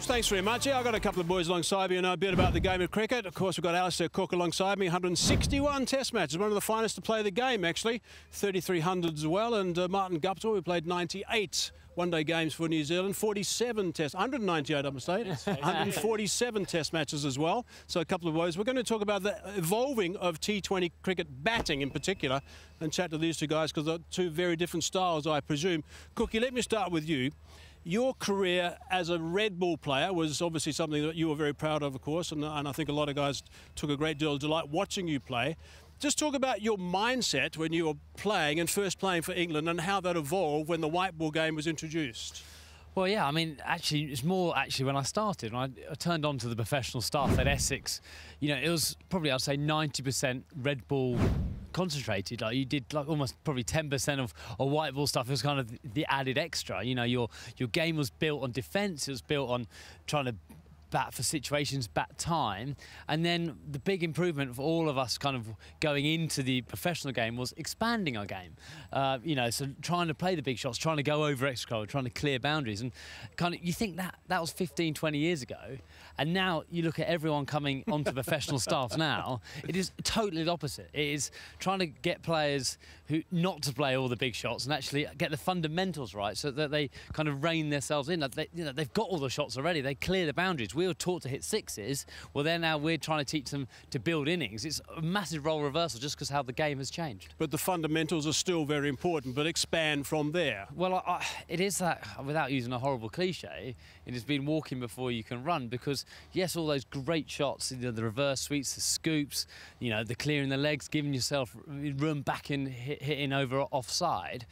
Thanks very much. Yeah, I've got a couple of boys alongside me and know a bit about the game of cricket. Of course, we've got Alastair Cook alongside me, 161 test matches, one of the finest to play the game, actually. 33 hundreds as well. And Martin Guptill, who played 98 one-day games for New Zealand, 47 tests, 198, I'm saying, 147 test matches as well. So a couple of boys. We're going to talk about the evolving of T20 cricket batting in particular and chat to these two guys because they're two very different styles, I presume. Cookie, let me start with you. Your career as a red ball player was obviously something that you were very proud of course, and I think a lot of guys took a great deal of delight watching you play. Just talk about your mindset when you were playing and first playing for England and how that evolved when the white ball game was introduced. Well, yeah, I mean, actually, it's more when I started. When I turned on to the professional staff at Essex, you know, it was probably, I'd say, 90% red ball concentrated. Like you did like almost probably 10% of white ball stuff. It was kind of the added extra. You know, your game was built on defence. It was built on trying to bat for situations, bat time, and then the big improvement for all of us kind of going into the professional game was expanding our game. You know, so trying to play the big shots, trying to go over extra cover, trying to clear boundaries, and kind of you think that was 15, 20 years ago, and now you look at everyone coming onto professional staffs now, it is totally the opposite. It is trying to get players who not to play all the big shots and actually get the fundamentals right so that they kind of rein themselves in. Like they've got all the shots already, they clear the boundaries. We were taught to hit sixes, well then now we're trying to teach them to build innings. It's a massive role reversal just because how the game has changed. But the fundamentals are still very important, but expand from there. Well, it is that, without using a horrible cliche, it has been walking before you can run, because yes, all those great shots, you know, the reverse sweeps, the scoops, you know, the clearing the legs, giving yourself room back in, hitting over offside,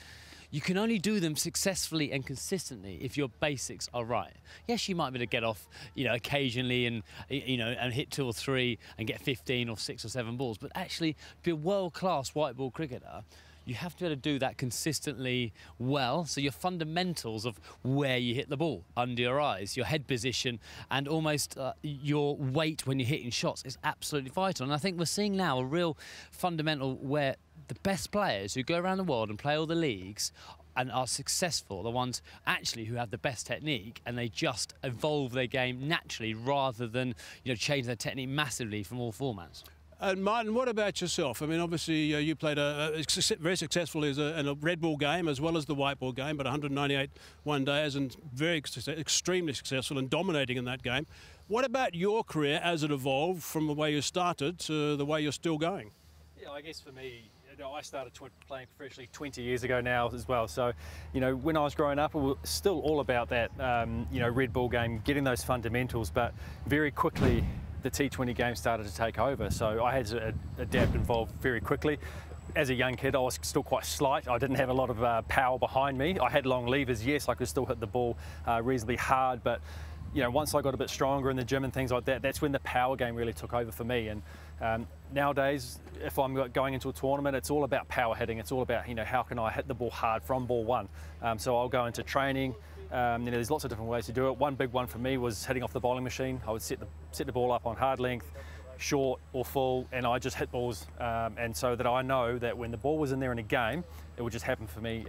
you can only do them successfully and consistently if your basics are right. Yes, you might be able to get off, you know, occasionally and, you know, and hit 2 or 3 and get 15 or 6 or 7 balls, but actually be a world-class white ball cricketer, you have to be able to do that consistently well. So your fundamentals of where you hit the ball, under your eyes, your head position, and almost your weight when you're hitting shots is absolutely vital. And I think we're seeing now a real fundamental where the best players who go around the world and play all the leagues and are successful, the ones actually who have the best technique, and they just evolve their game naturally rather than, you know, change their technique massively from all formats. And Martin, what about yourself? I mean, obviously you played very successfully in a red ball game as well as the white ball game, but 198 one-days and extremely successful and dominating in that game. What about your career as it evolved from the way you started to the way you're still going? Yeah, I guess for me, you know, I started playing professionally 20 years ago now as well. So, you know, when I was growing up, it was still all about that, you know, red ball game, getting those fundamentals, but very quickly the T20 game started to take over. So I had to adapt and evolve very quickly. As a young kid, I was still quite slight. I didn't have a lot of power behind me. I had long levers, yes, I could still hit the ball reasonably hard, but you know, once I got a bit stronger in the gym and things like that, that's when the power game really took over for me. And nowadays, if I'm going into a tournament, it's all about power hitting. It's all about, you know, how can I hit the ball hard from ball one. So I'll go into training. You know, there's lots of different ways to do it. One big one for me was hitting off the bowling machine. I would set the ball up on hard length, short or full, and I just hit balls. And so that I know that when the ball was in there in a game, it would just happen for me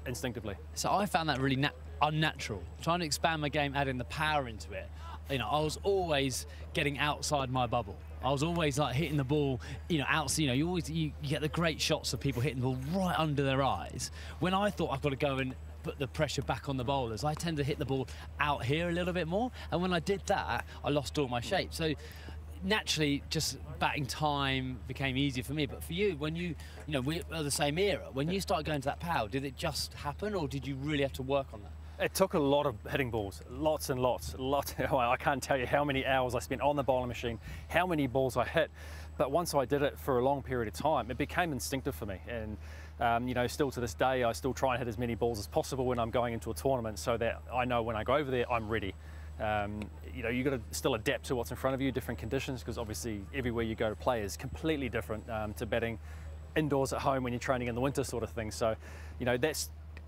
instinctively. So I found that really unnatural. Trying to expand my game, adding the power into it. You know, I was always getting outside my bubble. I was always like hitting the ball, you know, out. You know, you get the great shots of people hitting the ball right under their eyes. When I thought I've got to go and put the pressure back on the bowlers, I tend to hit the ball out here a little bit more. And when I did that, I lost all my shape. So naturally, just batting time became easier for me. But for you, when you know, we're the same era, when you started going to that power, did it just happen, or did you really have to work on that? It took a lot of hitting balls, lots and lots. I can't tell you how many hours I spent on the bowling machine, how many balls I hit. But once I did it for a long period of time, it became instinctive for me. And you know, still to this day, I still try and hit as many balls as possible when I'm going into a tournament, so that I know when I go over there, I'm ready. You know, you've got to still adapt to what's in front of you, different conditions, because obviously everywhere you go to play is completely different to batting indoors at home when you're training in the winter sort of thing. So, you know,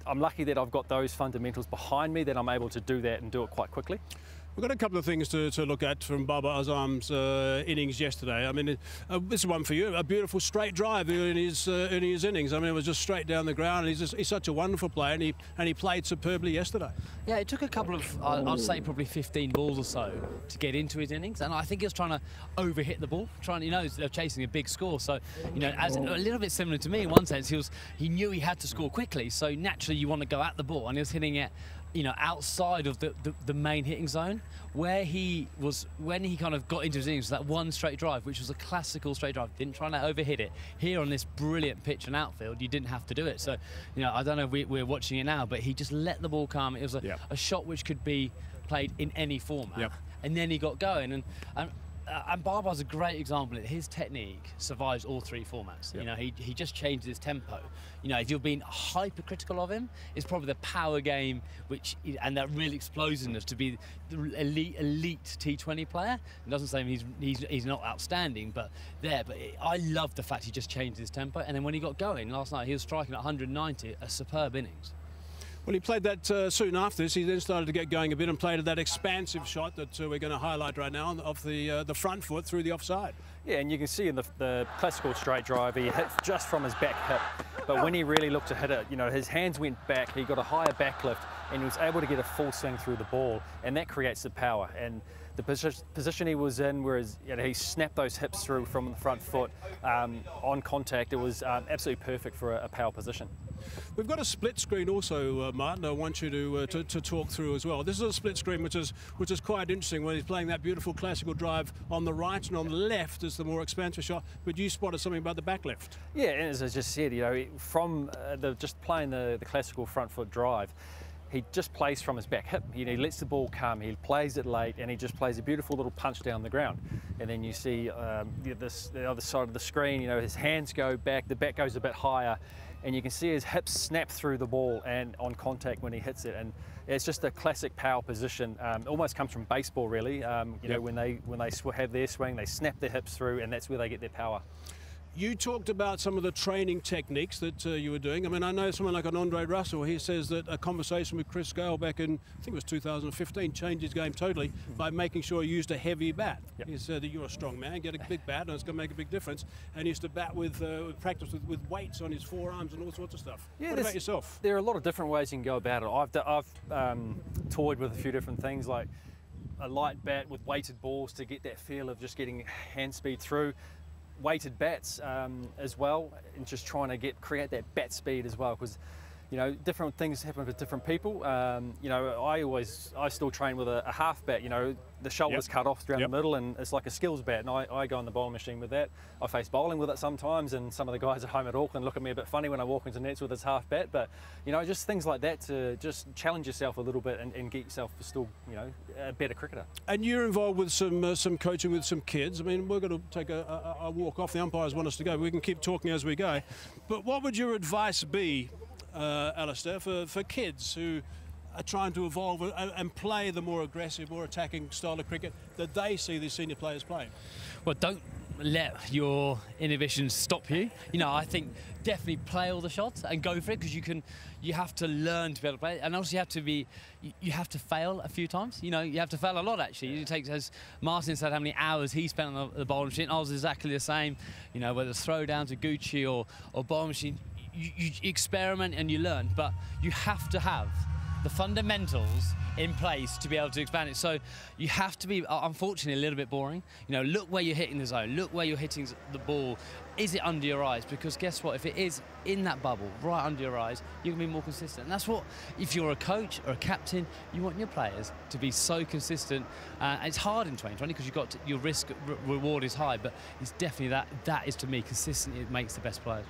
I'm lucky that I've got those fundamentals behind me, that I'm able to do that and do it quite quickly. We've got a couple of things to look at from Baba Azam's innings yesterday. I mean, this is one for you. A beautiful straight drive in his innings. I mean, it was just straight down the ground. And he's such a wonderful player, and he played superbly yesterday. Yeah, it took a couple of, I'd say probably 15 balls or so to get into his innings, and I think he was trying to overhit the ball, they're chasing a big score. So, as a little bit similar to me in one sense, he knew he had to score quickly. So naturally, you want to go at the ball, and he was hitting it, outside of the main hitting zone, where he was when he kind of got into his innings. That one straight drive, which was a classical straight drive, didn't try to overhit it. Here on this brilliant pitch and outfield, you didn't have to do it. So, I don't know if we're watching it now, but he just let the ball come. It was a shot which could be played in any format, and then he got going. And Baba's a great example. His technique survives all three formats. He just changed his tempo. If you're being hypercritical of him, it's probably the power game, and that real explosiveness to be the elite T20 player. It doesn't say he's not outstanding, but I love the fact he just changed his tempo. And then when he got going last night, he was striking at 190, a superb innings. Well, he played that soon after this. He then started to get going a bit and played that expansive shot that we're going to highlight right now off the front foot through the offside. Yeah, and you can see in the classical straight drive, he hit just from his back hip. But when he really looked to hit it, his hands went back, he got a higher back lift, and he was able to get a full swing through the ball, and that creates the power. And the position he was in, whereas he snapped those hips through from the front foot on contact, it was absolutely perfect for a power position. We've got a split screen also, Martin. I want you to talk through as well. This is a split screen which is quite interesting when he's playing that beautiful classical drive on the right, and on the left is the more expansive shot. But you spotted something about the back left. Yeah, and as I just said, from just playing the classical front foot drive, he just plays from his back hip. He lets the ball come, he plays it late, and he just plays a beautiful little punch down the ground. And then you see the other side of the screen, his hands go back, the back goes a bit higher, and you can see his hips snap through the ball and on contact when he hits it. And it's just a classic power position. Almost comes from baseball, really. When they have their swing, they snap their hips through, and that's where they get their power. You talked about some of the training techniques that you were doing. I mean, I know someone like an Andre Russell, he says that a conversation with Chris Gale back in, I think it was 2015, changed his game totally by making sure he used a heavy bat. He said that you're a strong man, get a big bat and it's going to make a big difference. And he used to bat with practice with weights on his forearms and all sorts of stuff. Yeah, what about yourself? There are a lot of different ways you can go about it. I've toyed with a few different things, like a light bat with weighted balls to get that feel of just getting hand speed through. Weighted bats as well, and just trying to create that bat speed as well, because different things happen with different people. I still train with a half bat. The shoulder's cut off down the middle, and it's like a skills bat, and I go on the bowling machine with that. I face bowling with it sometimes, and some of the guys at home at Auckland look at me a bit funny when I walk into nets with this half bat. But just things like that to just challenge yourself a little bit and get yourself still a better cricketer. And you're involved with some coaching with some kids. I mean, we're going to take a walk off. The umpires want us to go. We can keep talking as we go. But what would your advice be, Alastair, for kids who are trying to evolve and play the more aggressive, more attacking style of cricket that they see these senior players playing? Well, don't let your inhibitions stop you. I think definitely play all the shots and go for it, because you have to learn to be able to play, and also you have to fail a few times. You have to fail a lot actually. It takes, as Martin said, how many hours he spent on the bowling machine. I was exactly the same. Whether it's throw down to Gucci or bowling machine, you experiment and you learn, but you have to have the fundamentals in place to be able to expand it. So you have to be, unfortunately, a little bit boring. Look where you're hitting the zone, look where you're hitting the ball. Is it under your eyes? Because guess what? If it is in that bubble, right under your eyes, you can be more consistent. And that's what, if you're a coach or a captain, you want your players to be so consistent. It's hard in 2020 because your risk reward is high, but it's definitely that is, to me, consistent. It makes the best players.